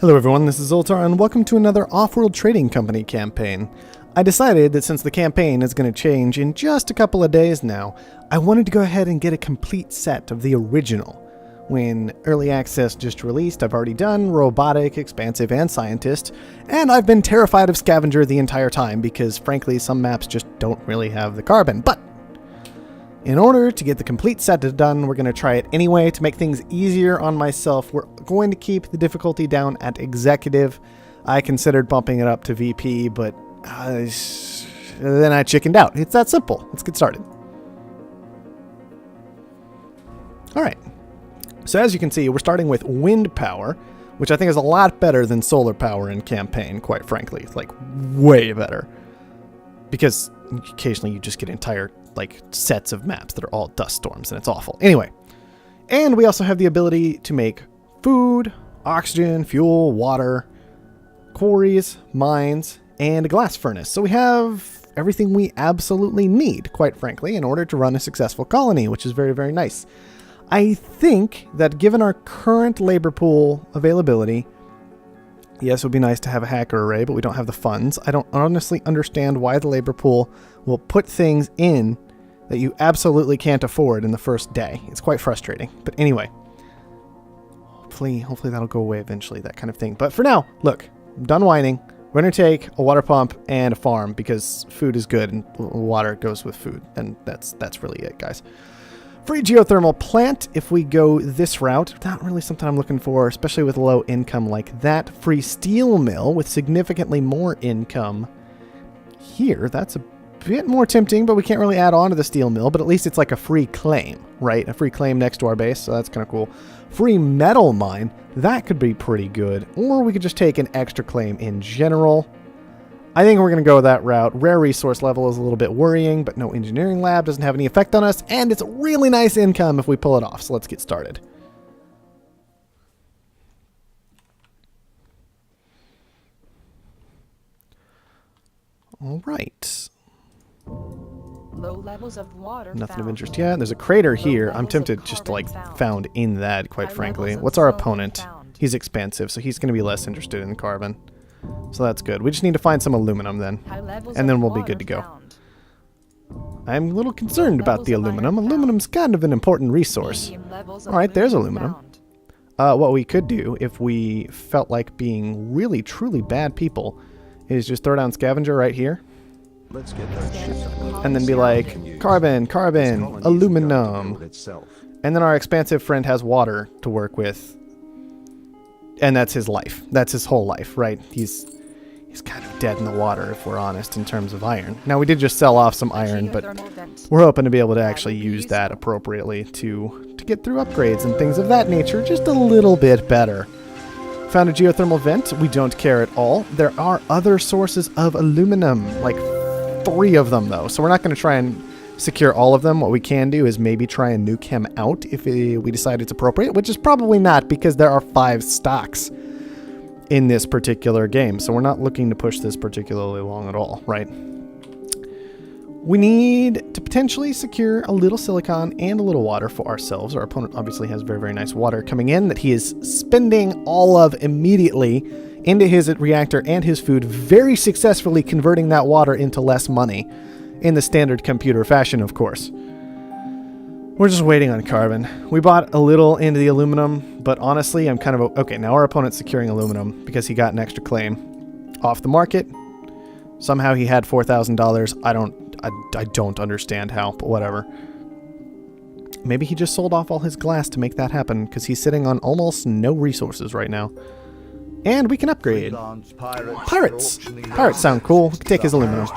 Hello everyone, this is Zoltar, and welcome to another Offworld Trading Company campaign. I decided that since the campaign is going to change in just a couple of days now, I wanted to go ahead and get a complete set of the original. When Early Access just released, I've already done Robotic, Expansive, and Scientist, and I've been terrified of Scavenger the entire time because frankly some maps just don't really have the carbon. But in order to get the complete set done, we're going to try it anyway to make things easier on myself. We're going to keep the difficulty down at Executive. I considered bumping it up to VP, but then I chickened out. It's that simple. Let's get started. Alright, so as you can see, we're starting with wind power, which I think is a lot better than solar power in campaign, quite frankly. It's like way better. Because occasionally you just get entire sets of maps that are all dust storms, and it's awful. Anyway, and we also have the ability to make food, oxygen, fuel, water, quarries, mines, and a glass furnace. So we have everything we absolutely need, quite frankly, in order to run a successful colony, which is very, very nice. I think that given our current labor pool availability, yes, it would be nice to have a hacker array, but we don't have the funds. I don't honestly understand why the labor pool will put things in that you absolutely can't afford in the first day. It's quite frustrating. But anyway, hopefully that'll go away eventually, that kind of thing. But for now, look, I'm done whining. We're going to take a water pump and a farm because food is good and water goes with food. And that's really it, guys. Free geothermal plant if we go this route. Not really something I'm looking for, especially with low income like that. Free steel mill with significantly more income here. That's a bit more tempting, but we can't really add on to the steel mill, but at least it's like a free claim, right? A free claim next to our base, so that's kind of cool. Free metal mine. That could be pretty good. Or we could just take an extra claim in general. I think we're going to go that route. Rare resource level is a little bit worrying, but no engineering lab doesn't have any effect on us, and it's a really nice income if we pull it off, so let's get started. All right. Low levels of water. Nothing of interest yet. There's a crater here. I'm tempted just to found in that, quite frankly. What's our opponent? He's expansive, so he's going to be less interested in carbon. So that's good. We just need to find some aluminum then, and then we'll be good to go. I'm a little concerned about the aluminum. Aluminum's kind of an important resource. Alright, there's aluminum. What we could do, if we felt like being really, truly bad people, is just throw down Scavenger right here. Let's get that shit done. And then be like, carbon, carbon, aluminum. And then our expansive friend has water to work with. And that's his life. That's his whole life, right? He's kind of dead in the water, if we're honest, in terms of iron. Now, we did just sell off some iron, but we're hoping to be able to actually use that appropriately to get through upgrades and things of that nature just a little bit better. Found a geothermal vent. We don't care at all. There are other sources of aluminum, like 3 of them, though. So we're not going to try and secure all of them. What we can do is maybe try and nuke him out if we decide it's appropriate, which is probably not because there are 5 stocks in this particular game. So we're not looking to push this particularly long at all, right? We need to potentially secure a little silicon and a little water for ourselves. Our opponent obviously has very, very nice water coming in that he is spending all of immediately into his reactor and his food, very successfully converting that water into less money in the standard computer fashion, of course. We're just waiting on carbon. We bought a little into the aluminum, but honestly, I'm kind of... Okay, now our opponent's securing aluminum because he got an extra claim off the market. Somehow he had $4,000. I don't understand how, but whatever. Maybe he just sold off all his glass to make that happen because he's sitting on almost no resources right now. And we can upgrade. Pirates! Pirates sound cool. We can take his aluminum.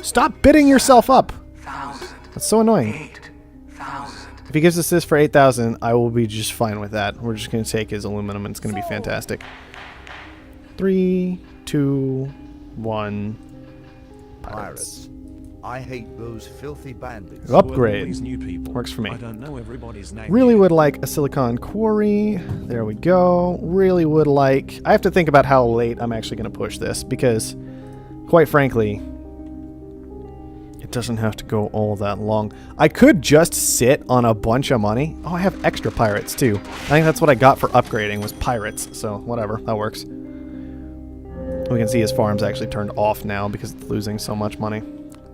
Stop bidding yourself up! That's so annoying. If he gives us this for 8,000, I will be just fine with that. We're just going to take his aluminum and it's going to be fantastic. 3, 2, 1. Pirates. I hate those filthy bandits. Upgrade. Works for me. Really would like a silicon quarry. There we go. Really would like... I have to think about how late I'm actually going to push this because, quite frankly, It doesn't have to go all that long. I could just sit on a bunch of money. Oh, I have extra pirates too. I think that's what I got for upgrading was pirates. So whatever, that works. We can see his farm's actually turned off now because it's losing so much money.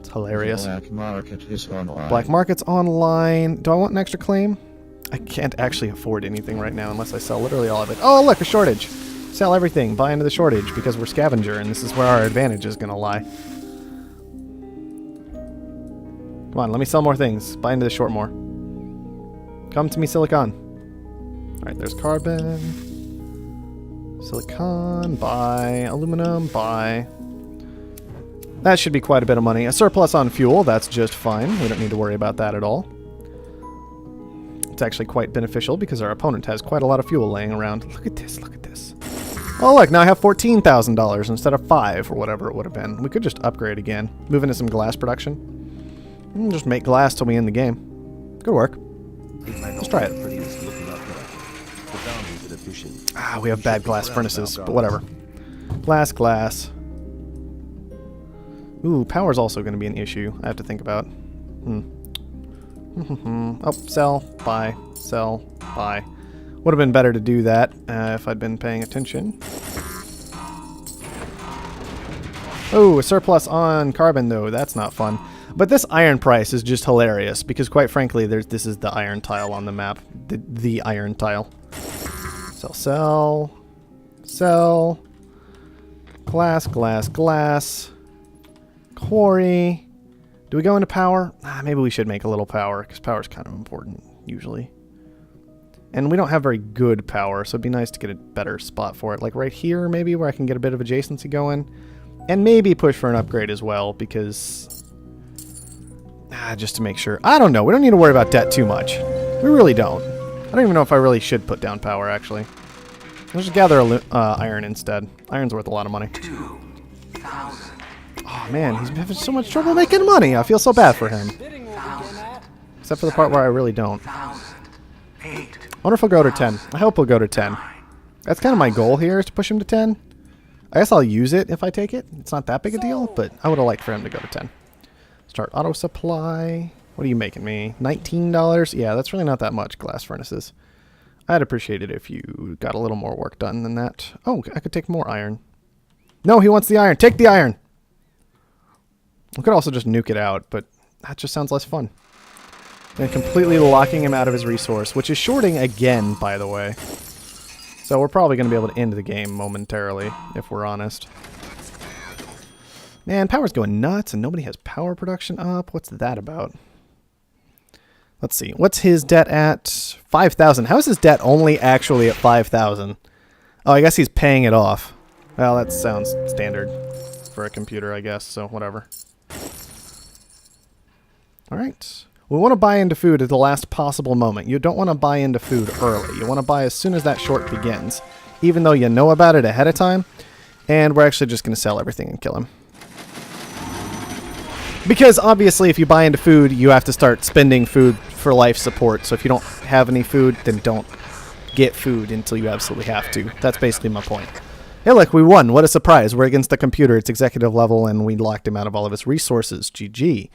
It's hilarious. Black market is online. Black market's online. Do I want an extra claim? I can't actually afford anything right now unless I sell literally all of it. Oh, look, a shortage. Sell everything. Buy into the shortage because we're scavenger and this is where our advantage is going to lie. Come on, let me sell more things. Buy into the short more. Come to me, silicon. Alright, there's carbon. Silicon, buy. Aluminum, buy. That should be quite a bit of money. A surplus on fuel, that's just fine. We don't need to worry about that at all. It's actually quite beneficial because our opponent has quite a lot of fuel laying around. Look at this, look at this. Oh look, now I have $14,000 instead of 5 or whatever it would have been. We could just upgrade again. Move into some glass production. And just make glass till we end the game. Good work. Let's try it. Ah, we have bad glass furnaces, but whatever. Glass. Ooh, power's also going to be an issue I have to think about. Oh, sell, buy, sell, buy. Would have been better to do that if I'd been paying attention. Oh, a surplus on carbon though. That's not fun. But this iron price is just hilarious because, quite frankly, this is the iron tile on the map. The iron tile. Sell. Glass. Quarry. Do we go into power? Maybe we should make a little power because power is kind of important usually. And we don't have very good power, so it'd be nice to get a better spot for it. Like right here, maybe, where I can get a bit of adjacency going. And maybe push for an upgrade as well because... just to make sure. I don't know. We don't need to worry about debt too much. We really don't. I don't even know if I really should put down power, actually. Let's just gather iron instead. Iron's worth a lot of money. 2,000. Oh, man. He's having so much trouble making money. I feel so bad for him. Except for the part where I really don't. I wonder if he'll go to 10. I hope he'll go to 10. That's kind of my goal here, is to push him to 10. I guess I'll use it if I take it. It's not that big a deal, but I would have liked for him to go to 10. Start auto supply. What are you making me? $19? Yeah, that's really not that much, glass furnaces. I'd appreciate it if you got a little more work done than that. Oh, I could take more iron. No, he wants the iron. Take the iron! We could also just nuke it out, but that just sounds less fun. And completely locking him out of his resource, which is shorting again, by the way. So we're probably going to be able to end the game momentarily, if we're honest. Man, power's going nuts, and nobody has power production up. What's that about? Let's see. What's his debt at? 5,000. How is his debt only actually at 5,000? Oh, I guess he's paying it off. Well, that sounds standard for a computer, I guess, so whatever. Alright. We want to buy into food at the last possible moment. You don't want to buy into food early. You want to buy as soon as that short begins, even though you know about it ahead of time. And we're actually just going to sell everything and kill him. Because obviously if you buy into food, you have to start spending food for life support. So if you don't have any food, then don't get food until you absolutely have to. That's basically my point. Hey look, we won. What a surprise. We're against the computer. It's executive level and we locked him out of all of his resources. GG.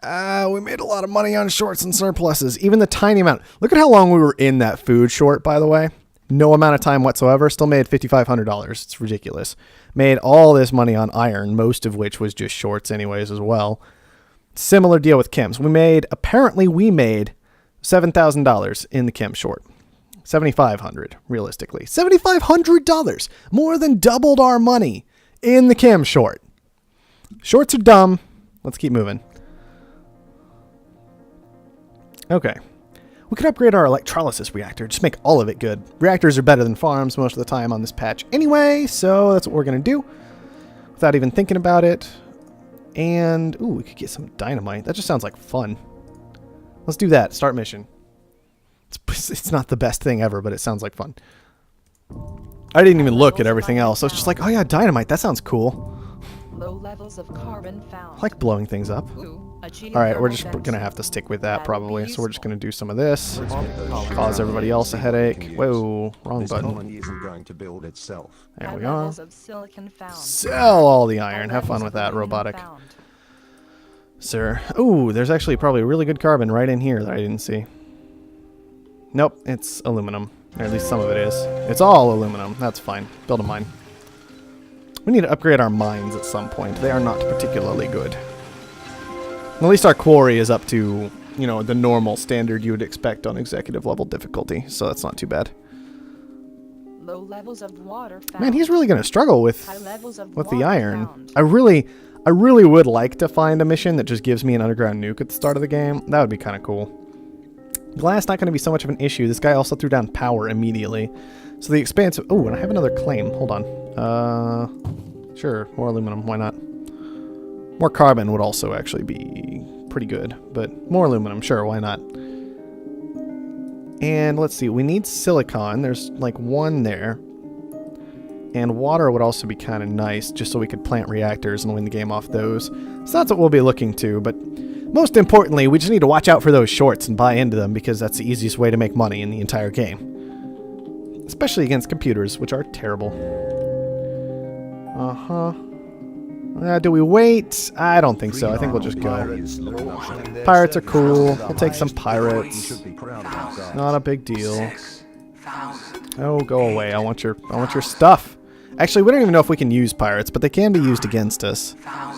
We made a lot of money on shorts and surpluses. Even the tiny amount. Look at how long we were in that food short, by the way. No amount of time whatsoever. Still made $5,500. It's ridiculous. Made all this money on iron, most of which was just shorts anyways as well. Similar deal with chems. Apparently we made $7,000 in the chem short. $7,500, realistically. $7,500! More than doubled our money in the chem short. Shorts are dumb. Let's keep moving. Okay. We could upgrade our electrolysis reactor. Just make all of it good. Reactors are better than farms most of the time on this patch anyway, so that's what we're going to do. Without even thinking about it. And, ooh, we could get some dynamite. That just sounds like fun. Let's do that. Start mission. It's not the best thing ever, but it sounds like fun. I didn't even look at everything else. I was just like, oh yeah, dynamite. That sounds cool. Low levels of carbon found. I like blowing things up. Alright, we're just going to have to stick with that probably. So we're just going to do some of this. Cause everybody else a headache. Whoa, wrong button. Isn't going to build itself. There we are. Of silicon found. Sell all the iron. Have fun with that, robotic. Sir. Ooh, there's actually probably really good carbon right in here that I didn't see. Nope, it's aluminum. Or at least some of it is. It's all aluminum. That's fine. Build a mine. We need to upgrade our mines at some point. They are not particularly good. At least our quarry is up to, you know, the normal standard you would expect on executive level difficulty, so that's not too bad. Low levels of water found. Man, he's really going to struggle with High levels of the water iron. found. I really would like to find a mission that just gives me an underground nuke at the start of the game. That would be kind of cool. Glass not going to be so much of an issue. This guy also threw down power immediately. So the expansive... Oh, and I have another claim. Hold on. Sure, more aluminum. Why not? More carbon would also actually be pretty good. But more aluminum. Sure, why not? And let's see. We need silicon. There's like one there. And water would also be kind of nice, just so we could plant reactors and win the game off those. So that's what we'll be looking to. But most importantly, we just need to watch out for those shorts and buy into them, because that's the easiest way to make money in the entire game. Especially against computers, which are terrible. Do we wait? I don't think so. I think we'll just go. Pirates are cool. We'll take some pirates. Not a big deal. 6,000. Oh, go away. I want your stuff. Actually, we don't even know if we can use pirates, but they can be used against us.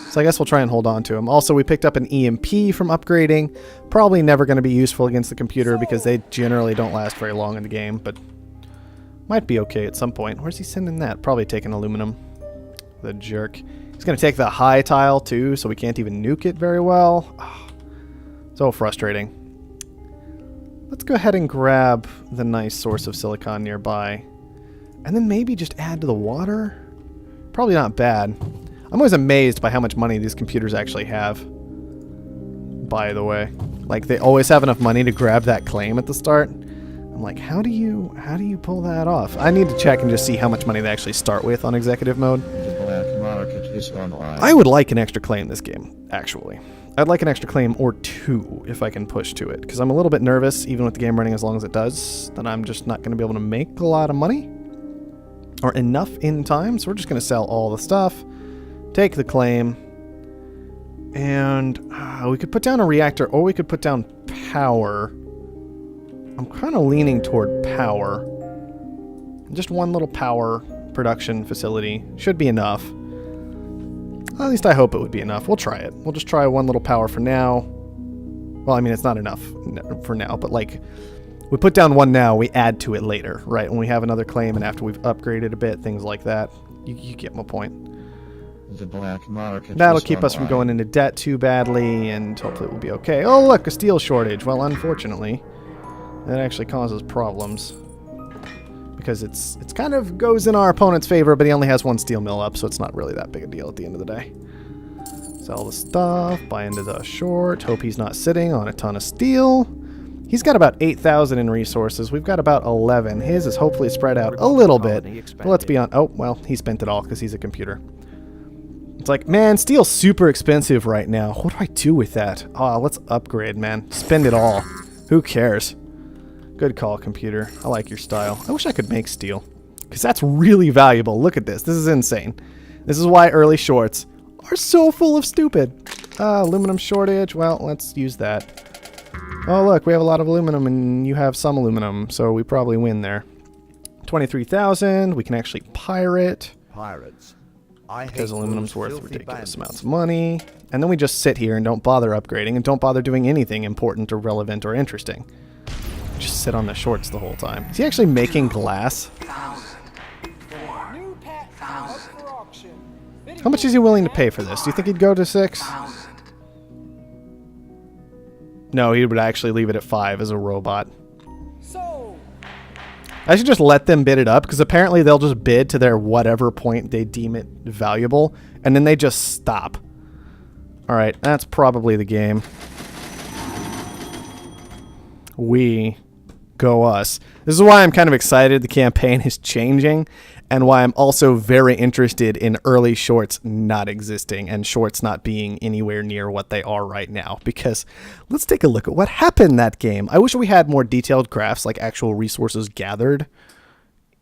So I guess we'll try and hold on to them. Also, we picked up an EMP from upgrading. Probably never going to be useful against the computer because they generally don't last very long in the game, but might be okay at some point. Where's he sending that? Probably taking aluminum. The jerk. He's going to take the high tile too, so we can't even nuke it very well. Oh, so frustrating. Let's go ahead and grab the nice source of silicon nearby. And then maybe just add to the water? Probably not bad. I'm always amazed by how much money these computers actually have. By the way. Like, they always have enough money to grab that claim at the start. I'm like, how do you pull that off? I need to check and just see how much money they actually start with on executive mode. I would like an extra claim this game, actually. I'd like an extra claim or two if I can push to it, because I'm a little bit nervous, even with the game running as long as it does, that I'm just not going to be able to make a lot of money. Or enough in time, so we're just going to sell all the stuff, take the claim, and we could put down a reactor, or we could put down power. I'm kind of leaning toward power. Just one little power production facility should be enough. At least I hope it would be enough. We'll try it. We'll just try one little power for now. Well, I mean, it's not enough for now, but like, we put down one now, we add to it later, right? When we have another claim and after we've upgraded a bit, things like that. You get my point. The black market. That'll keep us from going into debt too badly, and hopefully we'll be okay. Oh, look, a steel shortage. Well, unfortunately, that actually causes problems. Because it's kind of goes in our opponent's favor, but he only has one steel mill up, so it's not really that big a deal at the end of the day. Sell the stuff, buy into the short, hope he's not sitting on a ton of steel. He's got about 8,000 in resources. We've got about 11. His is hopefully spread out a little bit. But let's be honest. Oh, well, he spent it all because he's a computer. It's like, man, steel's super expensive right now. What do I do with that? Oh, let's upgrade, man. Spend it all. Who cares? Good call, computer. I like your style. I wish I could make steel, because that's really valuable. Look at this. This is insane. This is why early shorts are so full of stupid. Aluminum shortage. Well, let's use that. Oh, look, we have a lot of aluminum, and you have some aluminum, so we probably win there. 23,000. We can actually pirate. Pirates. Because aluminum's worth ridiculous amounts of money. And then we just sit here and don't bother upgrading, and don't bother doing anything important or relevant or interesting. Just sit on the shorts the whole time. Is he actually making glass? 4,000. How much is he willing to pay for this? Do you think he'd go to 6? No, he would actually leave it at 5 as a robot. I should just let them bid it up, because apparently they'll just bid to their whatever point they deem it valuable, and then they just stop. Alright, that's probably the game. We go us. This is why I'm kind of excited the campaign is changing, and why I'm also very interested in early shorts not existing and shorts not being anywhere near what they are right now. Because let's take a look at what happened that game. I wish we had more detailed graphs, like actual resources gathered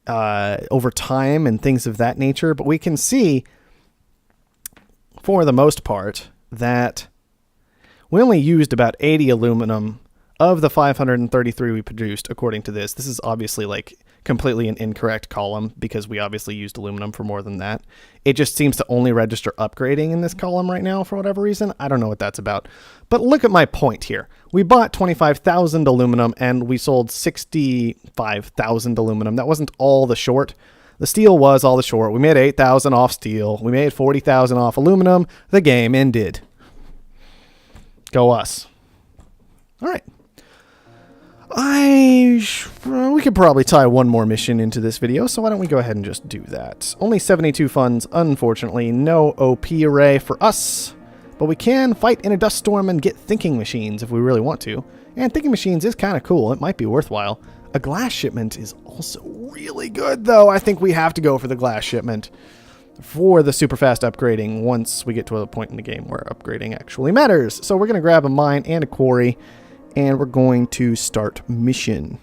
over time and things of that nature, but we can see, for the most part, that We only used about 80 aluminum of the 533 we produced, according to this. This is obviously like completely an incorrect column because we obviously used aluminum for more than that. It just seems to only register upgrading in this column right now for whatever reason. I don't know what that's about. But look at my point here. We bought 25,000 aluminum and we sold 65,000 aluminum. That wasn't all the short. The steel was all the short. We made 8,000 off steel. We made 40,000 off aluminum. The game ended. Go us. All right. We could probably tie one more mission into this video, so why don't we go ahead and just do that. Only 72 funds, unfortunately. No OP array for us. But we can fight in a dust storm and get thinking machines if we really want to. And thinking machines is kind of cool. It might be worthwhile. A glass shipment is also really good, though. I think we have to go for the glass shipment for the super fast upgrading once we get to a point in the game where upgrading actually matters. So we're going to grab a mine and a quarry, and we're going to start mission.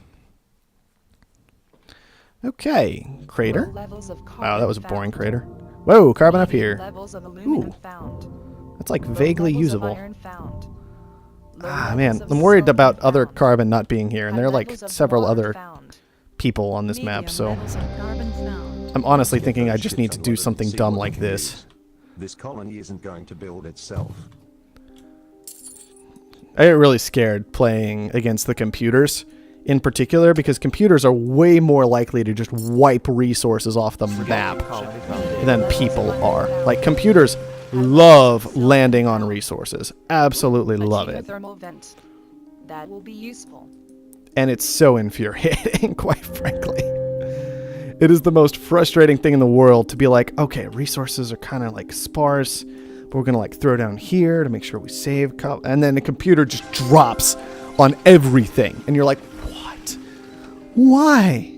Okay, crater. Wow, that was a boring crater. Whoa, carbon up here. Ooh, that's like vaguely usable. Ah, man, I'm worried about other carbon not being here, and there are like several other people on this map, so I'm honestly thinking I just need to do something dumb like this. This colony isn't going to build itself. I get really scared playing against the computers in particular because computers are way more likely to just wipe resources off the map than people are. Like, computers love landing on resources. Absolutely love it. That will be useful. And it's so infuriating, quite frankly. It is the most frustrating thing in the world to be like, okay, resources are kind of like sparse, but we're going to like throw down here to make sure we save. And then the computer just drops on everything. And you're like, what? Why?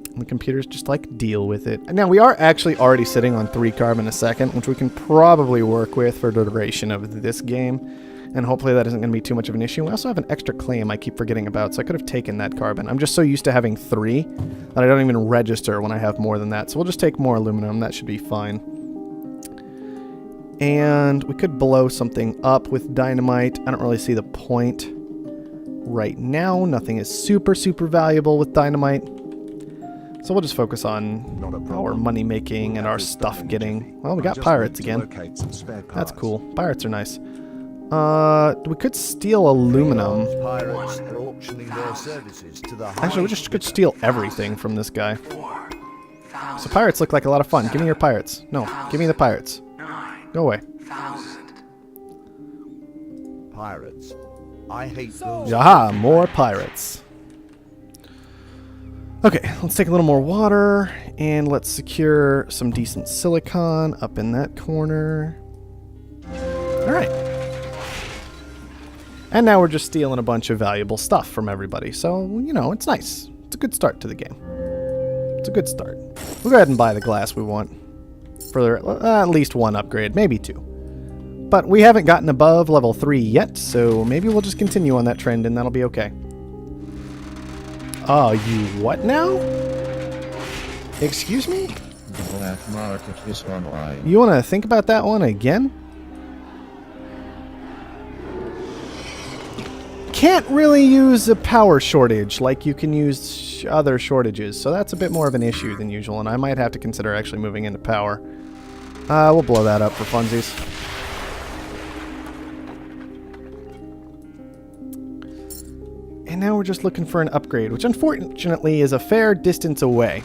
And the computers just like deal with it. Now we are actually already sitting on 3 carbon a second, which we can probably work with for the duration of this game. And hopefully that isn't going to be too much of an issue. We also have an extra claim I keep forgetting about, so I could have taken that carbon. I'm just so used to having 3 that I don't even register when I have more than that. So we'll just take more aluminum. That should be fine. And we could blow something up with dynamite. I don't really see the point right now. Nothing is super, super valuable with dynamite. So we'll just focus on our money making and our stuff getting. Well, we got pirates again. That's cool. Pirates are nice. We could steal aluminum. Actually, we just could steal everything from this guy. So pirates look like a lot of fun. Give me your pirates. No, give me the pirates. Go away. Pirates. I hate those. Yaha, more pirates. Okay, let's take a little more water, and let's secure some decent silicon up in that corner. Alright. And now we're just stealing a bunch of valuable stuff from everybody. So, you know, it's nice. It's a good start to the game. It's a good start. We'll go ahead and buy the glass we want. For at least 1 upgrade, maybe 2. But we haven't gotten above level 3 yet, so maybe we'll just continue on that trend and that'll be okay. You what now? Excuse me? The black market is online. You want to think about that one again? Can't really use a power shortage like you can use other shortages, so that's a bit more of an issue than usual, and I might have to consider actually moving into power. We'll blow that up for funsies. And now we're just looking for an upgrade, which unfortunately is a fair distance away.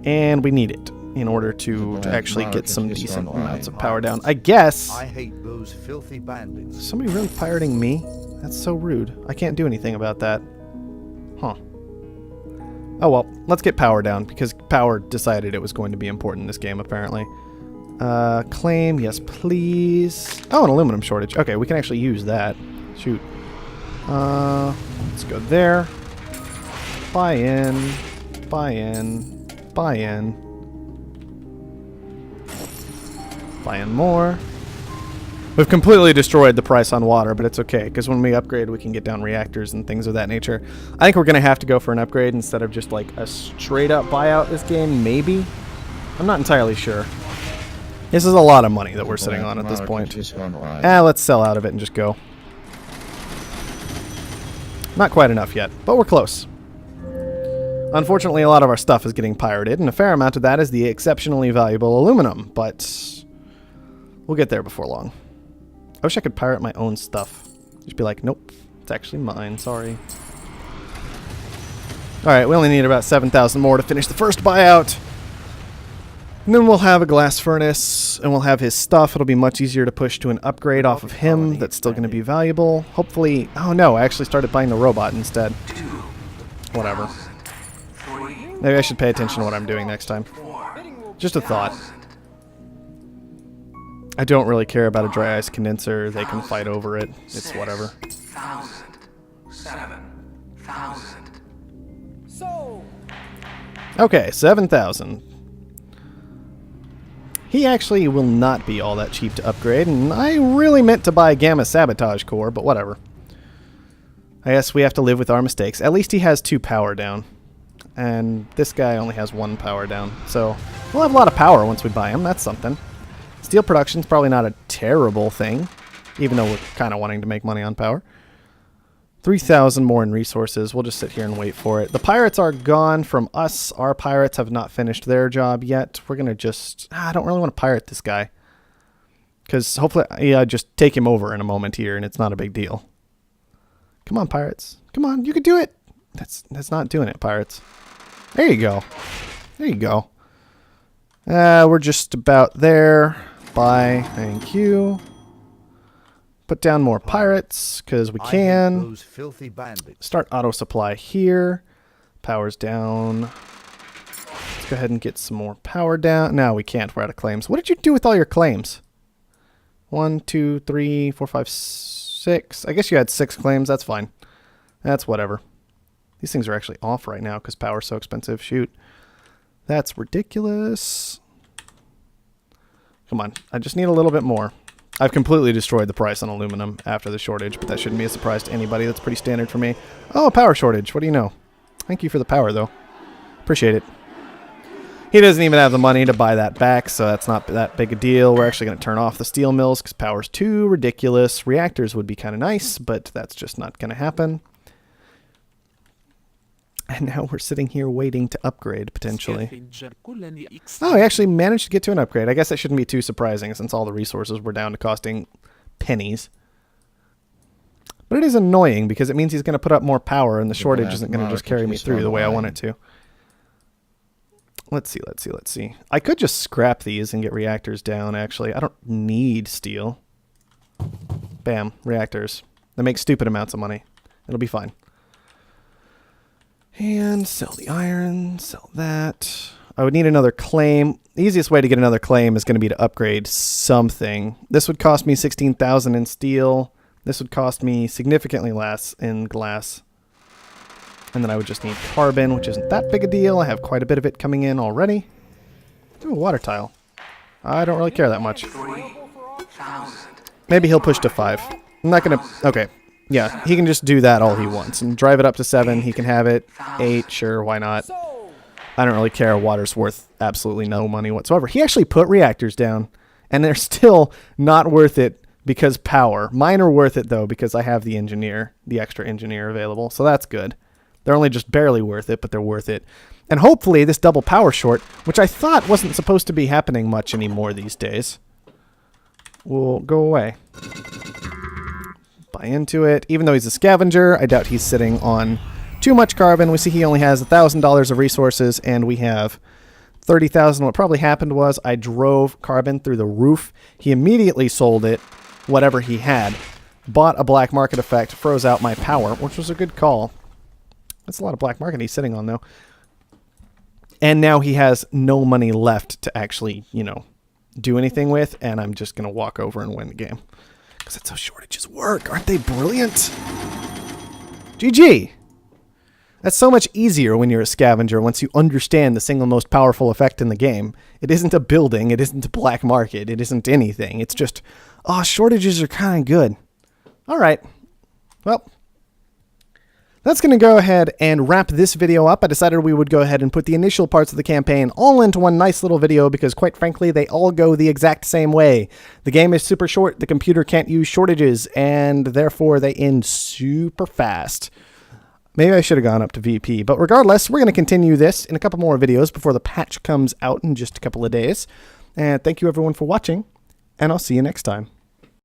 And we need it in order to actually get some decent amounts of power down. I guess... I hate those filthy bandits. Is somebody really pirating me? That's so rude. I can't do anything about that. Huh. Oh well, let's get power down, because power decided it was going to be important in this game, apparently. Claim, yes please. Oh, an aluminum shortage. Okay, we can actually use that. Shoot. Let's go there. Buy in. Buy in. Buy in. Buy in more. We've completely destroyed the price on water, but it's okay, because when we upgrade, we can get down reactors and things of that nature. I think we're going to have to go for an upgrade instead of just like a straight-up buyout this game, maybe? I'm not entirely sure. This is a lot of money that we're sitting on at this point. Let's sell out of it and just go. Not quite enough yet, but we're close. Unfortunately, a lot of our stuff is getting pirated, and a fair amount of that is the exceptionally valuable aluminum, but we'll get there before long. I wish I could pirate my own stuff. Just be like, nope, it's actually mine, sorry. Alright, we only need about 7,000 more to finish the first buyout. And then we'll have a glass furnace, and we'll have his stuff. It'll be much easier to push to an upgrade off of him that's still going to be valuable. Hopefully... Oh no, I actually started buying the robot instead. Whatever. Maybe I should pay attention to what I'm doing next time. Just a thought. I don't really care about a dry ice condenser. They can fight over it. It's whatever. Okay, 7,000. He actually will not be all that cheap to upgrade, and I really meant to buy a Gamma Sabotage Core, but whatever. I guess we have to live with our mistakes. At least he has 2 power down. And this guy only has 1 power down. So we'll have a lot of power once we buy him. That's something. Steel production's probably not a terrible thing, even though we're kind of wanting to make money on power. 3,000 more in resources. We'll just sit here and wait for it. The pirates are gone from us. Our pirates have not finished their job yet. We're going to just... I don't really want to pirate this guy. Because hopefully I just take him over in a moment here, and it's not a big deal. Come on, pirates. Come on, you can do it. That's not doing it, pirates. There you go. There you go. We're just about there. Bye. Thank you. Put down more pirates, because we can. Those filthy bandits. Start auto supply here. Power's down. Let's go ahead and get some more power down. No, we can't. We're out of claims. What did you do with all your claims? 1, 2, 3, 4, 5, 6. I guess you had 6 claims. That's fine. That's whatever. These things are actually off right now because power's so expensive. Shoot. That's ridiculous. Come on. I just need a little bit more. I've completely destroyed the price on aluminum after the shortage, but that shouldn't be a surprise to anybody. That's pretty standard for me. Oh, power shortage. What do you know? Thank you for the power, though. Appreciate it. He doesn't even have the money to buy that back, so that's not that big a deal. We're actually going to turn off the steel mills because power's too ridiculous. Reactors would be kind of nice, but that's just not going to happen. And now we're sitting here waiting to upgrade, potentially. Oh, I actually managed to get to an upgrade. I guess that shouldn't be too surprising since all the resources were down to costing pennies. But it is annoying because it means he's going to put up more power and the shortage isn't going to just carry me through the way I want it to. Let's see. I could just scrap these and get reactors down, actually. I don't need steel. Bam, reactors. They make stupid amounts of money. It'll be fine. And sell the iron, sell that. I would need another claim. The easiest way to get another claim is going to be to upgrade something. This would cost me 16,000 in steel. This would cost me significantly less in glass. And then I would just need carbon, which isn't that big a deal. I have quite a bit of it coming in already. Ooh, a water tile. I don't really care that much. Maybe he'll push to 5. I'm not going to... Okay. Yeah, he can just do that all he wants. And drive it up to 7. He can have it. 8, sure, why not? I don't really care. Water's worth absolutely no money whatsoever. He actually put reactors down, and they're still not worth it because power. Mine are worth it, though, because I have the engineer, the extra engineer available, so that's good. They're only just barely worth it, but they're worth it. And hopefully this double power short, which I thought wasn't supposed to be happening much anymore these days, will go away. Buy into it. Even though he's a scavenger, I doubt he's sitting on too much carbon. We see he only has $1,000 of resources, and we have 30,000. What probably happened was I drove carbon through the roof. He immediately sold it, whatever he had, bought a black market effect, froze out my power, which was a good call. That's a lot of black market he's sitting on, though. And now he has no money left to actually, you know, do anything with, and I'm just going to walk over and win the game. Because that's how shortages work. Aren't they brilliant? GG! That's so much easier when you're a scavenger once you understand the single most powerful effect in the game. It isn't a building, it isn't a black market, it isn't anything. It's just, oh, shortages are kind of good. Alright. Well, That's going to go ahead and wrap this video up. I decided we would go ahead and put the initial parts of the campaign all into one nice little video because, quite frankly, they all go the exact same way. The game is super short, the computer can't use shortages, and therefore they end super fast. Maybe I should have gone up to VP, but regardless, we're going to continue this in a couple more videos before the patch comes out in just a couple of days. And thank you everyone for watching, and I'll see you next time.